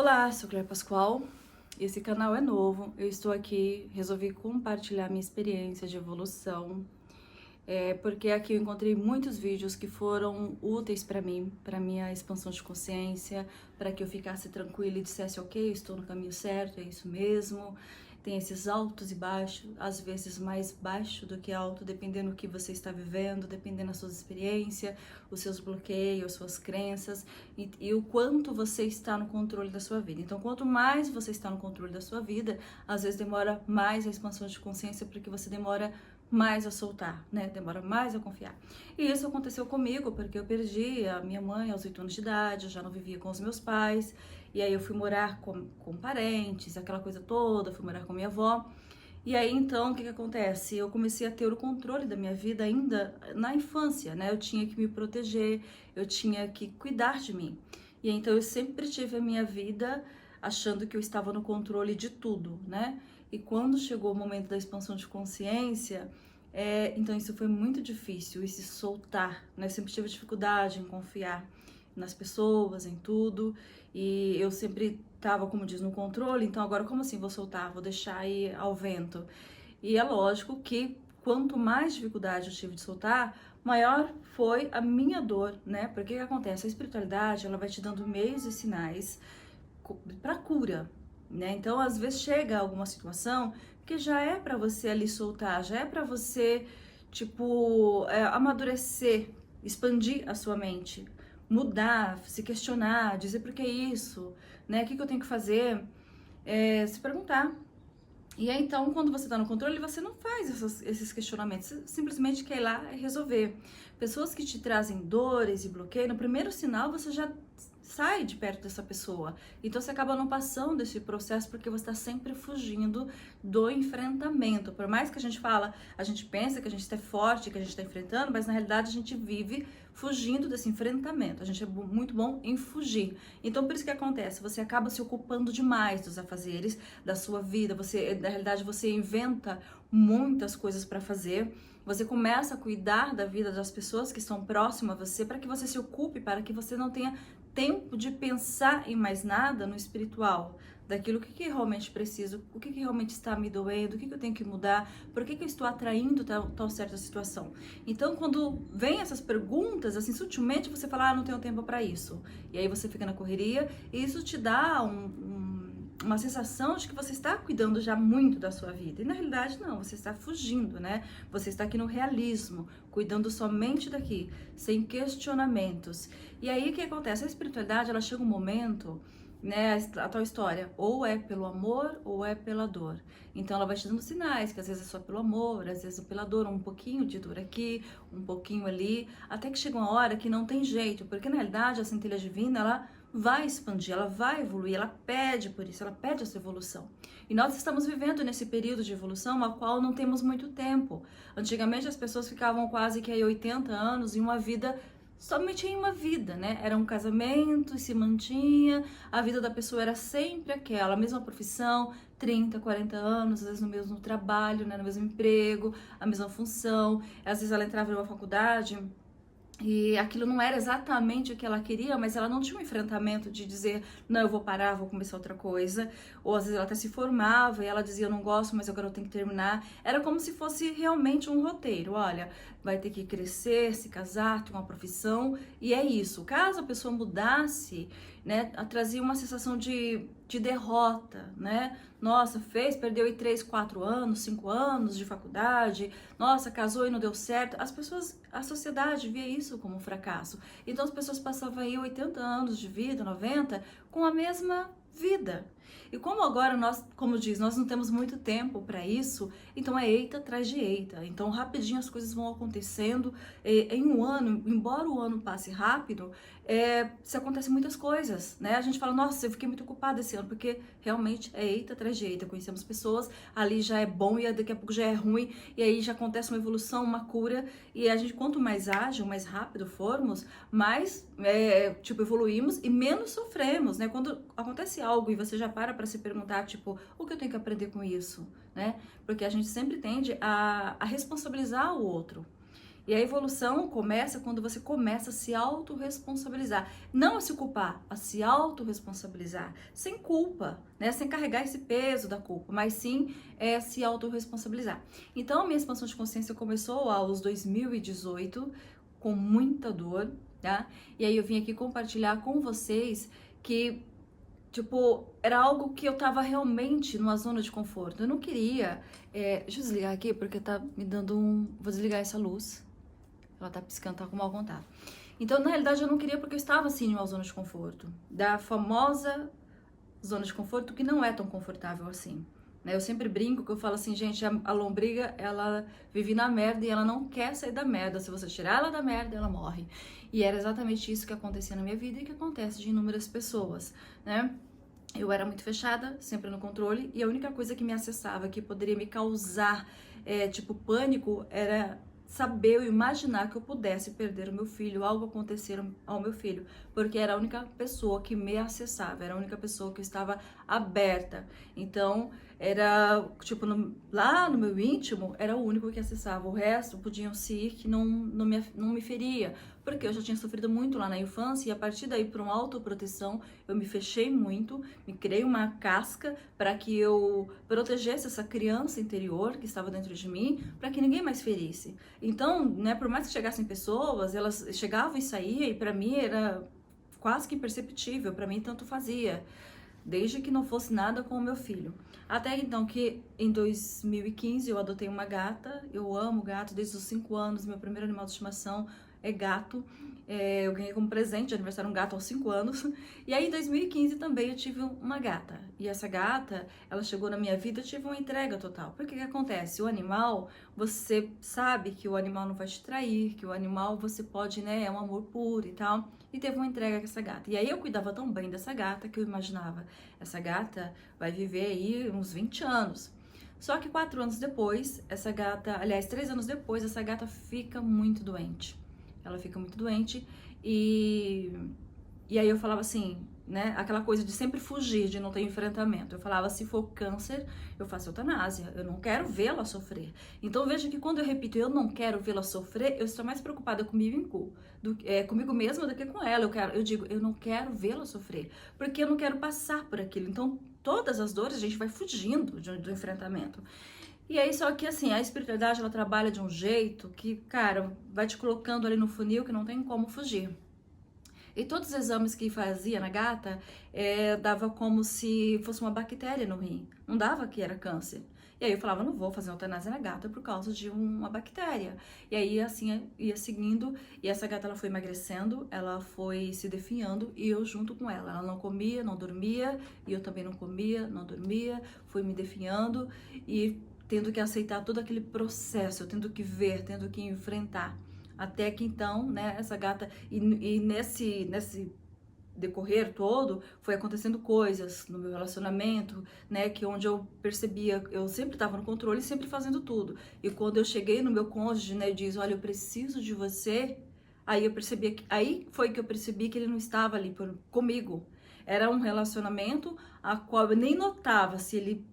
Olá, sou Cléia Pascoal. Esse canal é novo. Eu estou aqui, resolvi compartilhar minha experiência de evolução, porque aqui eu encontrei muitos vídeos que foram úteis para minha expansão de consciência, para que eu ficasse tranquila e dissesse, ok, estou no caminho certo, é isso mesmo. Tem esses altos e baixos, às vezes mais baixo do que alto, dependendo do que você está vivendo, dependendo das suas experiências, os seus bloqueios, suas crenças e o quanto você está no controle da sua vida. Então, quanto mais você está no controle da sua vida, às vezes demora mais a expansão de consciência, porque você demora mais a soltar, né? Demora mais a confiar. E isso aconteceu comigo, porque eu perdi a minha mãe aos 8 anos de idade, eu já não vivia com os meus pais, e aí eu fui morar com parentes, aquela coisa toda, fui morar com minha avó. E aí, então, o que acontece? Eu comecei a ter o controle da minha vida ainda na infância, né? Eu tinha que me proteger, eu tinha que cuidar de mim. E então, eu sempre tive a minha vida achando que eu estava no controle de tudo, né? E quando chegou o momento da expansão de consciência, então isso foi muito difícil, esse soltar, né? Eu sempre tive dificuldade em confiar nas pessoas, em tudo, e eu sempre tava, como diz, no controle, então agora como assim vou soltar, vou deixar ir ao vento? E é lógico que quanto mais dificuldade eu tive de soltar, maior foi a minha dor, né? Porque o que acontece? A espiritualidade, ela vai te dando meios e sinais para cura, né? Então, às vezes chega alguma situação que já é para você ali soltar, já é para você, tipo, amadurecer, expandir a sua mente, mudar, se questionar, dizer por que isso, né? O que eu tenho que fazer? Se perguntar. E aí, então, quando você está no controle, você não faz esses questionamentos, você simplesmente quer ir lá e resolver. Pessoas que te trazem dores e bloqueio, no primeiro sinal você já sai de perto dessa pessoa. Então você acaba não passando esse processo porque você está sempre fugindo do enfrentamento. Por mais que a gente fala, a gente pensa que a gente está forte, que a gente está enfrentando, mas na realidade a gente vive fugindo desse enfrentamento. A gente é muito bom em fugir. Então por isso que acontece, você acaba se ocupando demais dos afazeres da sua vida. Você, na realidade, você inventa muitas coisas para fazer. Você começa a cuidar da vida das pessoas que estão próximas a você para que você se ocupe, para que você não tenha tempo de pensar em mais nada no espiritual, daquilo que realmente preciso, o que realmente está me doendo, o que eu tenho que mudar, por que eu estou atraindo tal certa situação. Então, quando vem essas perguntas, assim, sutilmente você fala, não tenho tempo para isso. E aí você fica na correria e isso te dá uma sensação de que você está cuidando já muito da sua vida. E na realidade não, você está fugindo, né? Você está aqui no realismo, cuidando somente daqui, sem questionamentos. E aí o que acontece? A espiritualidade, ela chega um momento, né, a tal história, ou é pelo amor ou é pela dor. Então ela vai te dando sinais, que às vezes é só pelo amor, às vezes é pela dor, um pouquinho de dor aqui, um pouquinho ali, até que chega uma hora que não tem jeito, porque na realidade a centelha divina, ela vai expandir, ela vai evoluir, ela pede por isso, ela pede essa evolução. E nós estamos vivendo nesse período de evolução, a qual não temos muito tempo. Antigamente as pessoas ficavam quase que aí 80 anos em uma vida, somente em uma vida, né? Era um casamento e se mantinha, a vida da pessoa era sempre aquela, a mesma profissão, 30, 40 anos, às vezes no mesmo trabalho, né? No mesmo emprego, a mesma função, às vezes ela entrava em uma faculdade e aquilo não era exatamente o que ela queria, mas ela não tinha um enfrentamento de dizer, não, eu vou parar, vou começar outra coisa. Ou às vezes ela até se formava e ela dizia, eu não gosto, mas agora eu tenho que terminar. Era como se fosse realmente um roteiro. Olha, vai ter que crescer, se casar, ter uma profissão, e é isso. Caso a pessoa mudasse, né, trazia uma sensação de derrota, né? Nossa, perdeu aí 3, 4 anos, 5 anos de faculdade, nossa, casou e não deu certo. As pessoas, a sociedade via isso como um fracasso. Então as pessoas passavam aí 80 anos de vida, 90, com a mesma vida. E como agora nós, como diz, nós não temos muito tempo para isso, então é eita atrás de eita. Então rapidinho as coisas vão acontecendo. Em um ano, embora o ano passe rápido, se acontecem muitas coisas, né? A gente fala, nossa, eu fiquei muito ocupada esse ano, porque realmente é eita atrás de eita. Conhecemos pessoas, ali já é bom e daqui a pouco já é ruim, e aí já acontece uma evolução, uma cura, e a gente, quanto mais ágil, mais rápido formos, mais, evoluímos e menos sofremos, né? Quando acontece algo e você já para se perguntar, tipo, o que eu tenho que aprender com isso, né? Porque a gente sempre tende a responsabilizar o outro. E a evolução começa quando você começa a se autorresponsabilizar. Não a se culpar, a se autorresponsabilizar. Sem culpa, né? Sem carregar esse peso da culpa, mas sim se autorresponsabilizar. Então, a minha expansão de consciência começou aos 2018, com muita dor, tá? E aí eu vim aqui compartilhar com vocês que, tipo, era algo que eu tava realmente numa zona de conforto. Eu não queria... deixa eu desligar aqui, porque tá me dando um... Vou desligar essa luz. Ela tá piscando, tá com mau contato. Então, na realidade, eu não queria porque eu estava, assim, numa zona de conforto. Da famosa zona de conforto que não é tão confortável assim. Né? Eu sempre brinco que eu falo assim, gente, a lombriga, ela vive na merda e ela não quer sair da merda. Se você tirar ela da merda, ela morre. E era exatamente isso que acontecia na minha vida e que acontece de inúmeras pessoas, né? Eu era muito fechada, sempre no controle, e a única coisa que me acessava, que poderia me causar, tipo, pânico, era saber ou imaginar que eu pudesse perder o meu filho, algo acontecer ao meu filho, porque era a única pessoa que me acessava, era a única pessoa que estava aberta. Então, era, tipo, lá no meu íntimo, era o único que acessava, o resto podiam se ir que não me feria, porque eu já tinha sofrido muito lá na infância, e a partir daí, por uma autoproteção, eu me fechei muito, me criei uma casca para que eu protegesse essa criança interior que estava dentro de mim, para que ninguém mais ferisse. Então, né, por mais que chegassem pessoas, elas chegavam e saíam, e para mim era quase que imperceptível, para mim tanto fazia, desde que não fosse nada com o meu filho. Até então que em 2015 eu adotei uma gata, eu amo gato desde os 5 anos, meu primeiro animal de estimação é gato. Eu ganhei como presente de aniversário um gato aos 5 anos. E aí em 2015 também eu tive uma gata. E essa gata, ela chegou na minha vida, eu tive uma entrega total. Porque o que acontece? O animal, você sabe que o animal não vai te trair, que o animal você pode, né, é um amor puro e tal. E teve uma entrega com essa gata. E aí eu cuidava tão bem dessa gata que eu imaginava, essa gata vai viver aí uns 20 anos. Só que 4 anos depois, essa gata, aliás, 3 anos depois, essa gata fica muito doente. Ela fica muito doente e aí eu falava assim, né, aquela coisa de sempre fugir, de não ter enfrentamento. Eu falava, se for câncer, eu faço eutanásia, eu não quero vê-la sofrer. Então veja que quando eu repito, eu não quero vê-la sofrer, eu estou mais preocupada comigo mesma do que com ela. Eu digo, eu não quero vê-la sofrer, porque eu não quero passar por aquilo. Então todas as dores a gente vai fugindo do enfrentamento. E aí, só que assim, a espiritualidade, ela trabalha de um jeito que, cara, vai te colocando ali no funil que não tem como fugir. E todos os exames que fazia na gata, dava como se fosse uma bactéria no rim. Não dava que era câncer. E aí eu falava, não vou fazer eutanásia na gata por causa de uma bactéria. E aí, assim, ia seguindo. E essa gata, ela foi emagrecendo, ela foi se definhando e eu junto com ela. Ela não comia, não dormia, e eu também não comia, não dormia. Fui me definhando e tendo que aceitar todo aquele processo, tendo que ver, tendo que enfrentar. Até que então, né, essa gata, e nesse decorrer todo, foi acontecendo coisas no meu relacionamento, né, que onde eu percebia, eu sempre estava no controle, sempre fazendo tudo. E quando eu cheguei no meu cônjuge, né, diz, olha, eu preciso de você, aí foi que eu percebi que ele não estava ali comigo. Era um relacionamento a qual eu nem notava se ele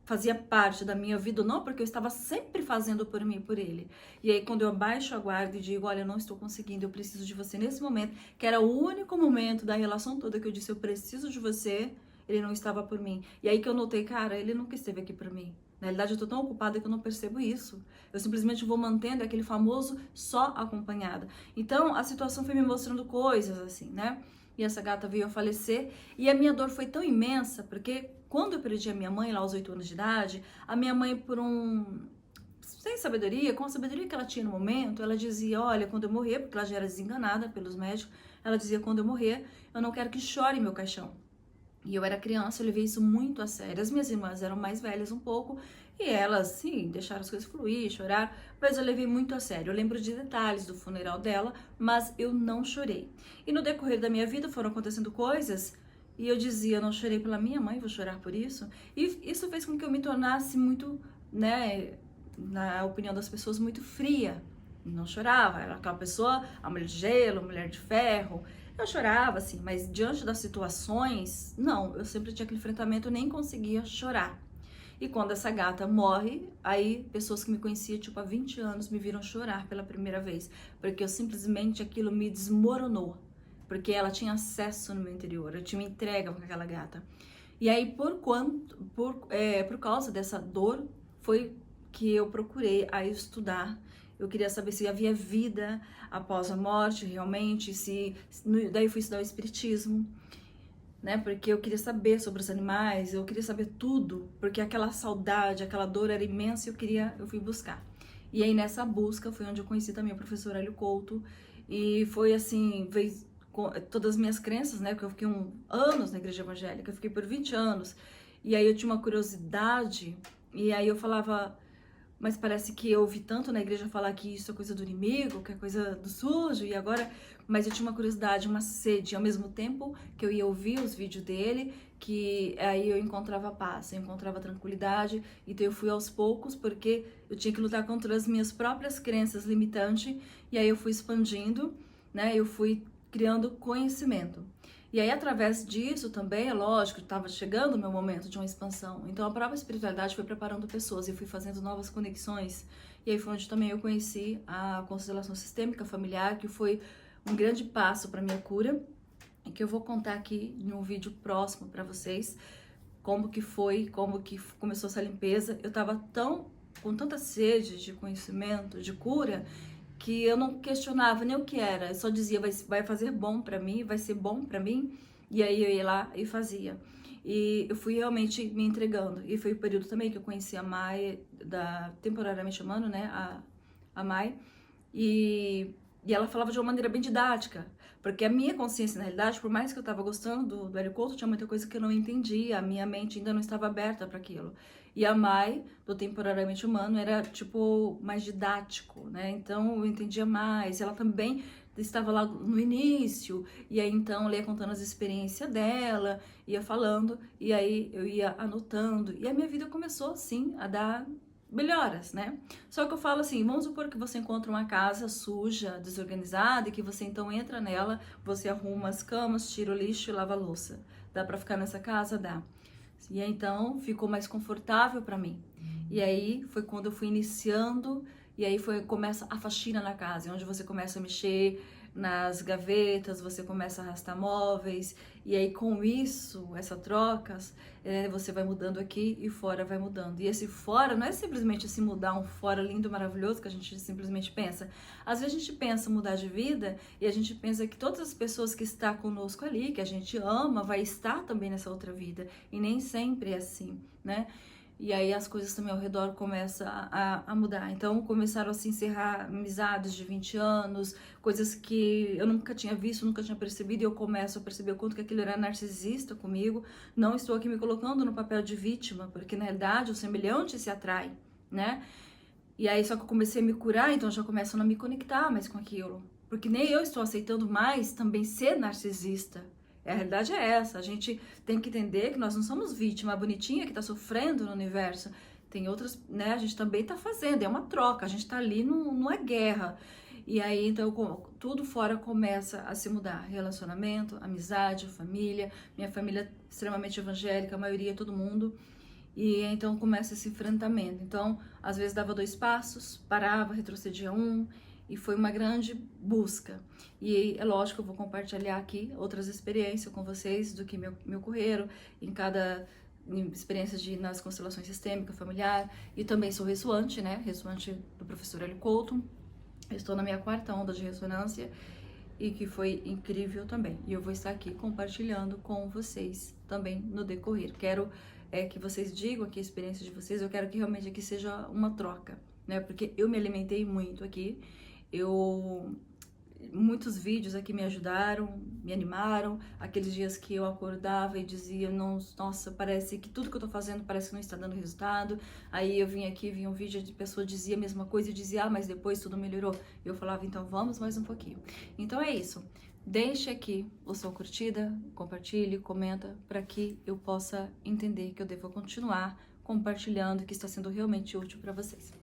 fazia parte da minha vida ou não, porque eu estava sempre fazendo por mim e por ele. E aí, quando eu abaixo a guarda e digo, olha, eu não estou conseguindo, eu preciso de você nesse momento, que era o único momento da relação toda que eu disse, eu preciso de você, ele não estava por mim. E aí que eu notei, cara, ele nunca esteve aqui por mim. Na realidade, eu tô tão ocupada que eu não percebo isso. Eu simplesmente vou mantendo aquele famoso só acompanhada. Então, a situação foi me mostrando coisas, assim, né? E essa gata veio a falecer. E a minha dor foi tão imensa, porque quando eu perdi a minha mãe, lá aos 8 anos de idade, a minha mãe, sem sabedoria, com a sabedoria que ela tinha no momento, ela dizia, olha, quando eu morrer, porque ela já era desenganada pelos médicos, ela dizia, quando eu morrer, eu não quero que chore meu caixão. E eu era criança, eu levei isso muito a sério. As minhas irmãs eram mais velhas um pouco, e elas, sim, deixaram as coisas fluir, chorar, mas eu levei muito a sério. Eu lembro de detalhes do funeral dela, mas eu não chorei. E no decorrer da minha vida foram acontecendo coisas, e eu dizia, eu não chorei pela minha mãe, vou chorar por isso. E isso fez com que eu me tornasse muito, né, na opinião das pessoas, muito fria. Não chorava, era aquela pessoa, a mulher de gelo, a mulher de ferro. Eu chorava, assim, mas diante das situações, não, eu sempre tinha aquele enfrentamento, eu nem conseguia chorar. E quando essa gata morre, aí pessoas que me conheciam, tipo, há 20 anos me viram chorar pela primeira vez, porque eu simplesmente aquilo me desmoronou, porque ela tinha acesso no meu interior, eu tinha uma entrega com aquela gata. E aí, por causa dessa dor, foi que eu procurei a estudar. Eu queria saber se havia vida após a morte, realmente, daí eu fui estudar o espiritismo, né? Porque eu queria saber sobre os animais, eu queria saber tudo, porque aquela saudade, aquela dor era imensa e eu fui buscar. E aí nessa busca foi onde eu conheci também o professor Hélio Couto, e foi assim, veio todas as minhas crenças, né? Porque eu fiquei anos na igreja evangélica, eu fiquei por 20 anos, e aí eu tinha uma curiosidade, e aí eu falava, mas parece que eu ouvi tanto na igreja falar que isso é coisa do inimigo, que é coisa do sujo, e agora... Mas eu tinha uma curiosidade, uma sede, ao mesmo tempo que eu ia ouvir os vídeos dele, que aí eu encontrava paz, eu encontrava tranquilidade, então eu fui aos poucos, porque eu tinha que lutar contra as minhas próprias crenças limitantes, e aí eu fui expandindo, né, eu fui criando conhecimento. E aí, através disso também, é lógico, estava chegando o meu momento de uma expansão. Então, a própria espiritualidade foi preparando pessoas e fui fazendo novas conexões. E aí foi onde também eu conheci a constelação sistêmica familiar, que foi um grande passo para minha cura, e que eu vou contar aqui em um vídeo próximo para vocês, como que foi, como que começou essa limpeza. Eu estava com tanta sede de conhecimento, de cura, que eu não questionava nem o que era, eu só dizia, vai fazer bom pra mim, vai ser bom pra mim, e aí eu ia lá e fazia. E eu fui realmente me entregando, e foi o período também que eu conheci a Mai, temporariamente chamando, né, a Mai, e ela falava de uma maneira bem didática, porque a minha consciência, na realidade, por mais que eu estava gostando do Hélio Couto, tinha muita coisa que eu não entendia, a minha mente ainda não estava aberta para aquilo. E a Mai, do Temporariamente Humano, era, tipo, mais didático, né? Então, eu entendia mais. Ela também estava lá no início, e aí, então, ela ia contando as experiências dela, ia falando, e aí eu ia anotando. E a minha vida começou, assim, a dar melhoras, né? Só que eu falo assim, vamos supor que você encontra uma casa suja, desorganizada, e que você, então, entra nela, você arruma as camas, tira o lixo e lava a louça. Dá pra ficar nessa casa? Dá. E aí, então, ficou mais confortável para mim. E aí, foi quando eu fui iniciando, e aí começa a faxina na casa, onde você começa a mexer nas gavetas, você começa a arrastar móveis, e aí com isso, essa trocas, você vai mudando aqui e fora vai mudando. E esse fora não é simplesmente assim mudar um fora lindo, maravilhoso, que a gente simplesmente pensa. Às vezes a gente pensa mudar de vida e a gente pensa que todas as pessoas que estão conosco ali, que a gente ama, vai estar também nessa outra vida. E nem sempre é assim, né? E aí as coisas também ao redor começam a mudar. Então começaram a se encerrar amizades de 20 anos, coisas que eu nunca tinha visto, nunca tinha percebido, e eu começo a perceber o quanto que aquilo era narcisista comigo. Não estou aqui me colocando no papel de vítima, porque na realidade o semelhante se atrai, né? E aí só que eu comecei a me curar, então eu já começo a não me conectar mais com aquilo. Porque nem eu estou aceitando mais também ser narcisista. A realidade é essa, a gente tem que entender que nós não somos vítima, a bonitinha que está sofrendo no universo. Tem outras, né, a gente também está fazendo, é uma troca, a gente está ali numa guerra. E aí, então, tudo fora começa a se mudar. Relacionamento, amizade, família. Minha família é extremamente evangélica, a maioria, todo mundo. E então começa esse enfrentamento. Então, às vezes dava 2 passos, parava, retrocedia 1, e foi uma grande busca. E é lógico, eu vou compartilhar aqui outras experiências com vocês do que me ocorreram em cada experiência nas constelações sistêmicas, familiar, e também sou ressoante, né? Ressoante do professor Hélio Couto. Estou na minha 4ª onda de ressonância e que foi incrível também. E eu vou estar aqui compartilhando com vocês também no decorrer. Quero que vocês digam aqui a experiência de vocês, eu quero que realmente aqui seja uma troca, né? Porque eu me alimentei muito aqui, muitos vídeos aqui me ajudaram, me animaram, aqueles dias que eu acordava e dizia, nossa, parece que tudo que eu tô fazendo parece que não está dando resultado, aí eu vinha aqui, vinha um vídeo de pessoa dizia a mesma coisa e dizia, mas depois tudo melhorou, eu falava, então vamos mais um pouquinho. Então é isso, deixe aqui a sua curtida, compartilhe, comenta, para que eu possa entender que eu devo continuar compartilhando, que está sendo realmente útil para vocês.